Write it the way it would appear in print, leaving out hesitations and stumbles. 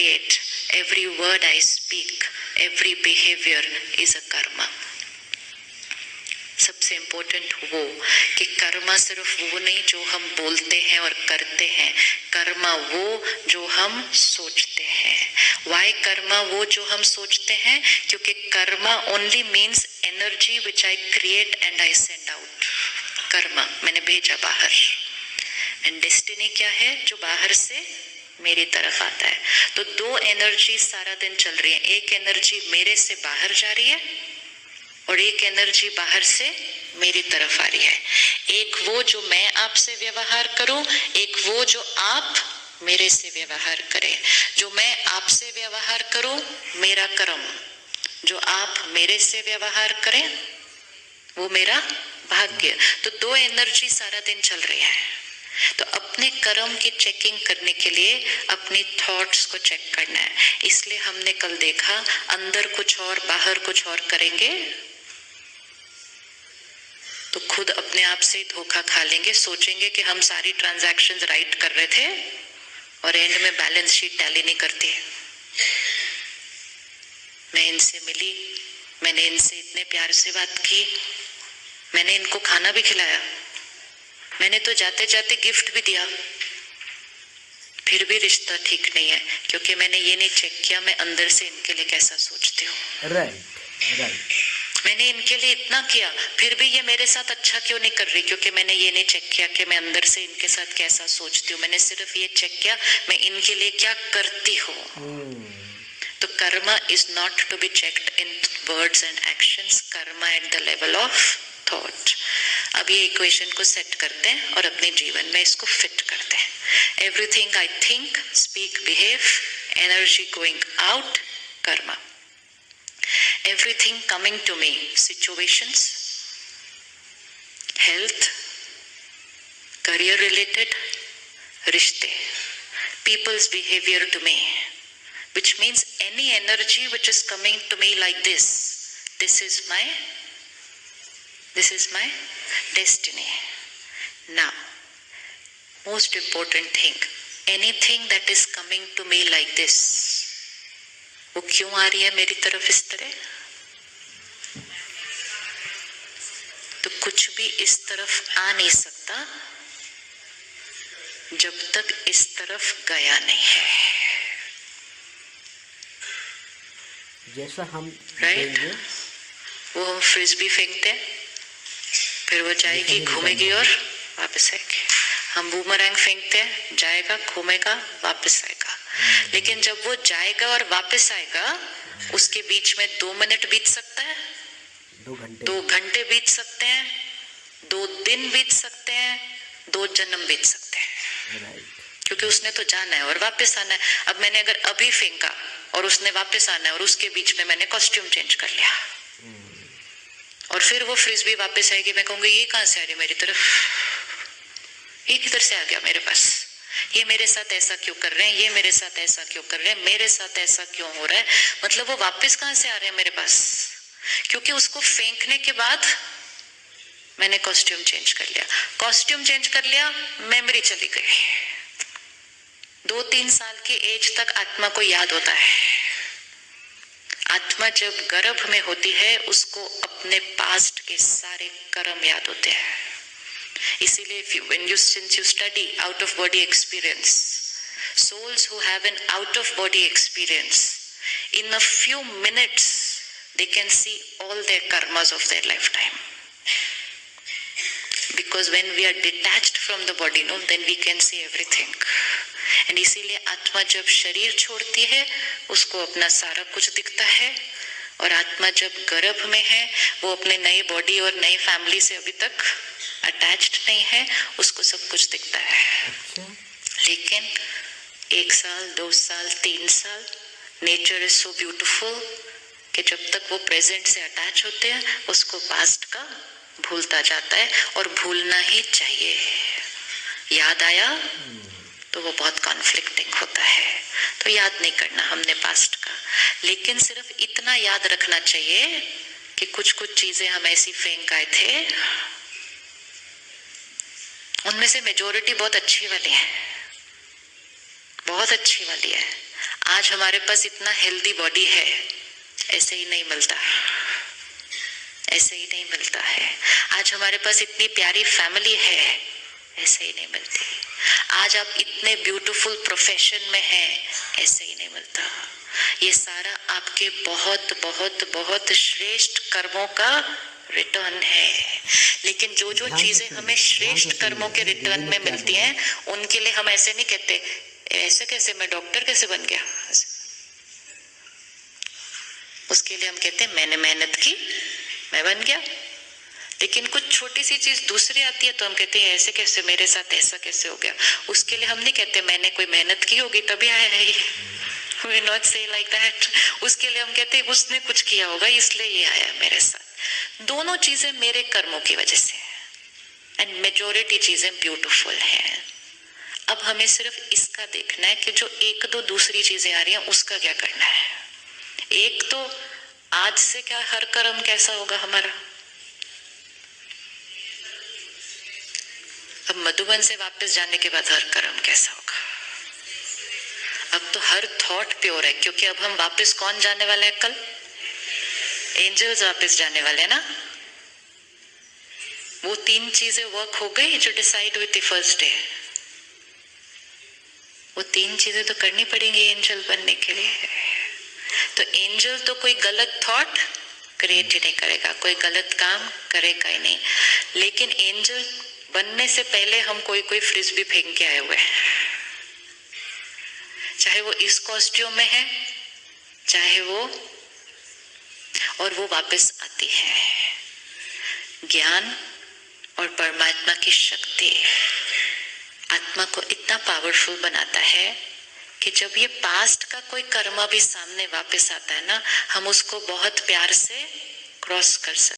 create, every word I speak, every behavior is a karma. सबसे important वो कि कर्मा सिर्फ वो नहीं जो हम बोलते हैं और करते हैं, कर्मा वो जो हम सोचते हैं। वाई कर्मा वो जो हम सोचते हैं? क्योंकि Karma only means energy which I create and I send out. Karma मैंने भेजा बाहर, एंड डेस्टिनी क्या है? जो बाहर से मेरी तरफ आता है। तो दो एनर्जी सारा दिन चल रही है, एक एनर्जी मेरे से बाहर जा रही है और एक एनर्जी बाहर से मेरी तरफ आ रही है। एक वो जो मैं आपसे व्यवहार करूं, एक वो जो आप मेरे से व्यवहार करें। जो मैं आपसे व्यवहार करूं मेरा कर्म, जो आप मेरे से व्यवहार करें वो मेरा भाग्य। तो दो एनर्जी सारा दिन चल रही है। तो अपने कर्म की चेकिंग करने के लिए अपनी थॉट्स को चेक करना है। इसलिए हमने कल देखा अंदर कुछ और बाहर कुछ और करेंगे तो खुद अपने आप से धोखा खा लेंगे। सोचेंगे कि हम सारी ट्रांजैक्शंस राइट कर रहे थे और एंड में बैलेंस शीट टैली नहीं करती। मैं इनसे मिली, मैंने इनसे इतने प्यार से बात की, मैंने इनको खाना भी खिलाया, मैंने तो जाते जाते गिफ्ट भी दिया, फिर भी रिश्ता ठीक नहीं है क्योंकि मैंने ये नहीं चेक किया मैं अंदर से इनके लिए कैसा सोचती हूँ। राइट। मैंने इनके लिए इतना किया फिर भी ये मेरे साथ अच्छा क्यों नहीं कर रही? क्योंकि मैंने ये नहीं चेक किया कि मैं अंदर से इनके साथ कैसा सोचती हूँ। मैंने सिर्फ ये चेक किया मैं इनके लिए क्या करती हूँ। तो karma is not to be checked in words and actions, karma at the level of thought. अब ये इक्वेशन को सेट करते हैं और अपने जीवन में इसको फिट करते हैं। Everything I think, speak, behave, energy going out, Karma. Everything coming to me, situations, health, career related, rishte, people's behavior to me, which means any energy which is coming to me like this is my destiny. Now, most important thing, anything that is coming to me like this, वो क्यों आ रही है मेरी तरफ इस तरह? तो कुछ भी इस तरफ आ नहीं सकता जब तक इस तरफ गया नहीं है। जैसा हम राइट, वो हम फ्रिस्बी फेंकते हैं, फिर वो जाएगी, घूमेगी और वापस आएगी। हम बूमरैंग फेंकते हैं, जाएगा, घूमेगा, वापस आएगा। लेकिन जब वो जाएगा और वापस आएगा उसके बीच में 2 मिनट बीत सकता है, 2 घंटे बीत सकते हैं, 2 दिन बीत सकते हैं, 2 जन्म बीत सकते हैं। क्योंकि उसने तो जाना है और वापस आना है। अब मैंने अगर अभी फेंका और उसने वापस आना है और उसके बीच में मैंने कॉस्ट्यूम चेंज कर लिया और फिर वो फ्रिस्बी वापस आएगी, मैं कहूंगी ये कहां से आ रही मेरी तरफ, ये किधर से आ गया मेरे पास, ये मेरे साथ ऐसा क्यों कर रहे हैं, ये मेरे साथ ऐसा क्यों कर रहे हैं, मेरे साथ ऐसा क्यों हो रहा है। मतलब वो वापस कहां से आ रहे हैं मेरे पास? क्योंकि उसको फेंकने के बाद मैंने कॉस्ट्यूम चेंज कर लिया, कॉस्ट्यूम चेंज कर लिया, मेमोरी चली गई। 2-3 साल की एज तक आत्मा को याद होता है। आत्मा जब गर्भ में होती है उसको अपने पास्ट के सारे कर्म याद होते हैं। इसीलिए since you study out of body experience, souls who have an out of body experience, in a few minutes they can see all their karmas of their lifetime. Because when we are detached from the body, no, then we can see everything. And इसीलिए आत्मा जब शरीर छोड़ती है उसको अपना सारा कुछ दिखता है, और आत्मा जब गर्भ में है वो अपने नए बॉडी और नई फैमिली से अभी तक अटैच्ड नहीं है, उसको सब कुछ दिखता है। लेकिन 1 साल, 2 साल, 3 साल, नेचर इज सो ब्यूटीफुल कि जब तक वो प्रेजेंट से अटैच होते हैं उसको पास्ट का भूलता जाता है, और भूलना ही चाहिए। याद आया तो वो बहुत कॉन्फ्लिक्टिंग होता है, तो याद नहीं करना हमने पास्ट का। लेकिन सिर्फ इतना याद रखना चाहिए कि कुछ कुछ चीजें हम ऐसी फेंक आए थे, उनमें से मेजोरिटी बहुत अच्छी वाली है, बहुत अच्छी वाली है, आज हमारे पास इतना हेल्दी बॉडी है, ऐसे ही नहीं मिलता, ऐसे ही नहीं मिलता है। आज हमारे पास इतनी प्यारी फैमिली है, ऐसे ही नहीं मिलती। आज आप इतने ब्यूटीफुल प्रोफेशन में हैं, ऐसे ही नहीं मिलता। ये सारा आपके बहुत बहुत बहुत श्रेष्ठ कर्मों का रिटर्न है। लेकिन जो जो चीजें हमें श्रेष्ठ कर्मों के रिटर्न में मिलती हैं, उनके लिए हम ऐसे नहीं कहते, ऐसे कैसे, मैं डॉक्टर कैसे बन गया। उसके लिए हम कहते हैं मैंने मेहनत की, मैं बन गया। लेकिन कुछ छोटी सी चीज दूसरी आती है तो हम कहते हैं ऐसे कैसे, मेरे साथ ऐसा कैसे हो गया। उसके लिए हम नहीं कहते मैंने कोई मेहनत की होगी तभी आया है ये, we not say like that। उसके लिए हम कहते हैं उसने कुछ किया होगा इसलिए ये आया मेरे साथ। दोनों चीजें मेरे कर्मों की वजह से है एंड मेजोरिटी चीजें ब्यूटीफुल हैं। अब हमें सिर्फ इसका देखना है कि जो एक दो दूसरी चीजें आ रही हैं उसका क्या करना है। एक तो आज से क्या हर कर्म कैसा होगा हमारा। अब मधुबन से वापस जाने के बाद हर कर्म कैसा होगा। अब तो हर थॉट प्योर है, क्योंकि अब हम वापस कौन जाने वाले हैं, कल एंजल्स वापस जाने वाले हैं ना। वो 3 चीजें वर्क हो गई जो डिसाइड हुई थी फर्स्ट डे। वो 3 चीजें तो करनी पड़ेंगी एंजल बनने के लिए। तो एंजल तो कोई गलत थॉट क्रिएट ही नहीं करेगा, कोई गलत काम करेगा ही नहीं। लेकिन एंजल बनने से पहले हम कोई फ्रिस्बी फेंक के आए हुए हैं, चाहे वो इस कॉस्ट्यूम में है चाहे वो, और वो वापस आती है। ज्ञान और परमात्मा की शक्ति आत्मा को इतना पावरफुल बनाता है कि जब ये पास्ट का कोई कर्म भी सामने वापस आता है ना, हम उसको बहुत प्यार से क्रॉस कर सकते